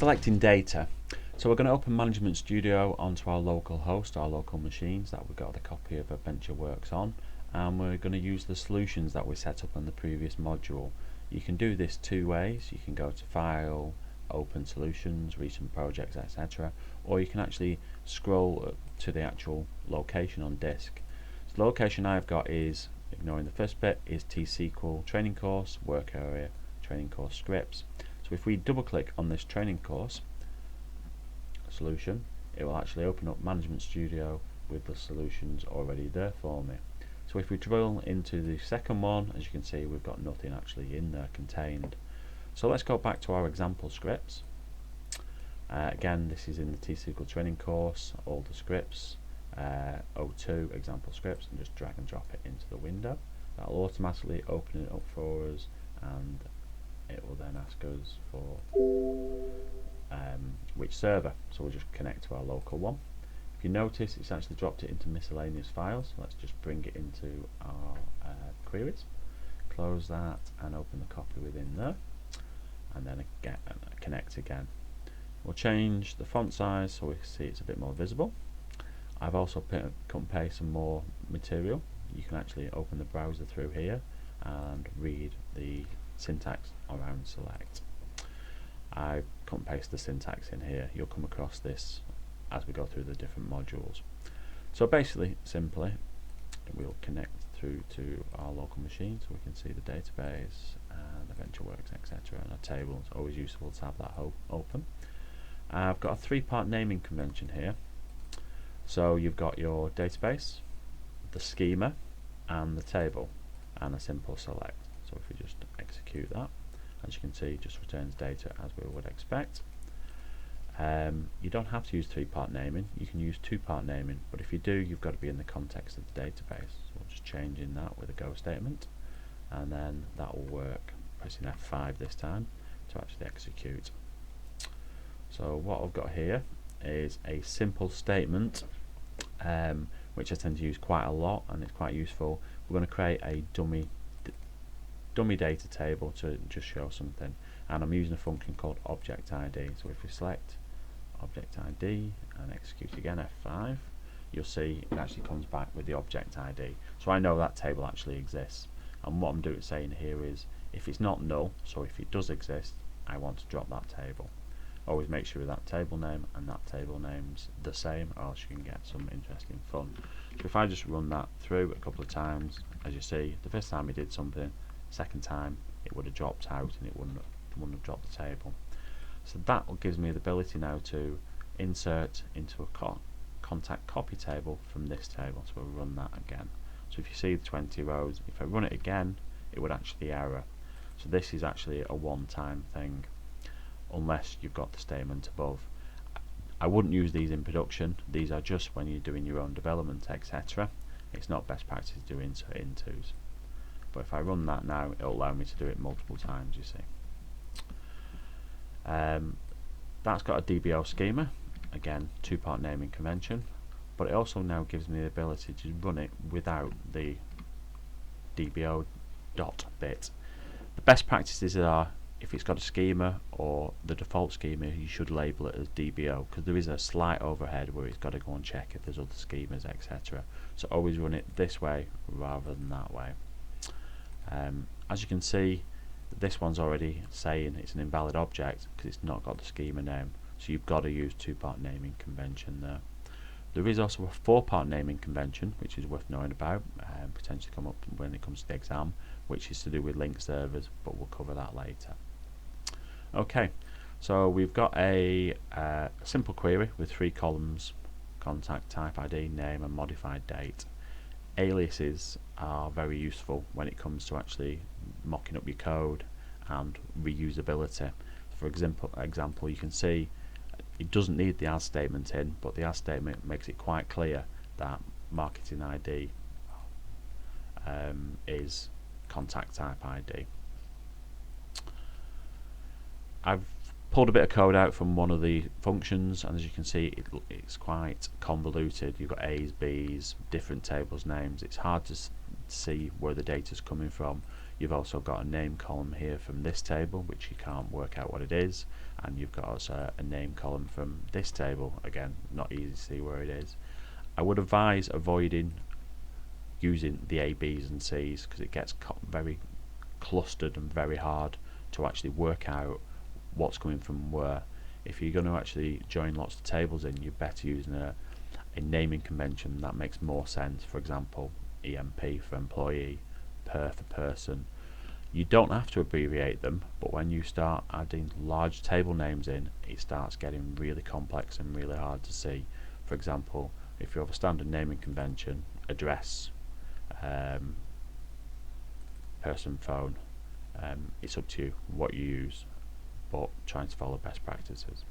selecting data. So we're going to open Management Studio onto our local host, our local machines that we've got a copy of AdventureWorks on, and we're going to use the solutions that we set up on the previous module. You can do this two ways. You can go to File, Open Solutions, Recent Projects, etc., or you can actually scroll to the actual location on disk. So the location I've got is, ignoring the first bit, is T-SQL Training Course, Work Area, Training Course Scripts. So if we double click on this training course solution, it will actually open up Management Studio with the solutions already there for me. So if we drill into the second one, as you can see, we've got nothing actually in there contained. So let's go back to our example scripts. Again, this is in the T-SQL training course, all the scripts, O2 example scripts, and just drag and drop it into the window. That will automatically open it up for us, and it will then ask us for which server. So we'll just connect to our local one. If you notice, it's actually dropped it into miscellaneous files. So let's just bring it into our queries, close that and open the copy within there, and then again connect again. We'll change the font size so we can see it's a bit more visible. I've also cut and paste some more material. You can actually open the browser through here and read the syntax around select. I cut and paste the syntax in here. You'll come across this as we go through the different modules. So basically, simply, we'll connect through to our local machine so we can see the database and AdventureWorks, etc. and a table. It's always useful to have that open. I've got a three-part naming convention here. So you've got your database, the schema, and the table, and a simple select. So if we just execute that, as you can see, it just returns data as we would expect. You don't have to use three-part naming, you can use two-part naming, but if you do, you've got to be in the context of the database. So we'll just change in that with a go statement, and then that will work, pressing F5 this time to actually execute. So what I've got here is a simple statement, which I tend to use quite a lot, and it's quite useful. We're going to create a dummy data table to just show something, and I'm using a function called object ID. So if we select object ID and execute again F5, you'll see it actually comes back with the object ID. So I know that table actually exists, and what I'm saying here is if it's not null, so if it does exist, I want to drop that table. Always make sure that table name and that table name's the same, or else you can get some interesting fun. So if I just run that through a couple of times, as you see, the first time it did something, second time it would have dropped out and it wouldn't have dropped the table. So that gives me the ability now to insert into a contact copy table from this table. So we'll run that again. So if you see the 20 rows, if I run it again, it would actually error. So this is actually a one-time thing, unless you've got the statement above. I wouldn't use these in production. These are just when you're doing your own development, etc. It's not best practice to do insert intos. But if I run that now, it'll allow me to do it multiple times, you see. That's got a DBO schema, again, two-part naming convention, but it also now gives me the ability to run it without the DBO dot bit. The best practices are, if it's got a schema or the default schema, you should label it as DBO, because there is a slight overhead where it's got to go and check if there's other schemas, etc. So always run it this way rather than that way. As you can see, this one's already saying it's an invalid object because it's not got the schema name, so you've got to use two-part naming convention there. There is also a four-part naming convention, which is worth knowing about, potentially come up when it comes to the exam, which is to do with link servers, but we'll cover that later. Okay, so we've got a simple query with 3 columns: contact, type ID, name, and modified date. Aliases are very useful when it comes to actually mocking up your code and reusability. For example, you can see it doesn't need the as statement in, but the as statement makes it quite clear that marketing ID is contact type ID. I've pulled a bit of code out from one of the functions, and as you can see, it's quite convoluted. You've got A's, B's, different tables names. It's hard to see where the data's coming from. You've also got a name column here from this table, which you can't work out what it is, and you've got also a name column from this table, again not easy to see where it is. I would advise avoiding using the A, B's and C's because it gets very clustered and very hard to actually work out what's coming from where. If you're going to actually join lots of tables in, you're better using a naming convention that makes more sense. For example, EMP for employee, per for person. You don't have to abbreviate them, but when you start adding large table names in, it starts getting really complex and really hard to see. For example, if you have a standard naming convention, address, person, phone, it's up to you what you use, but trying to follow best practices.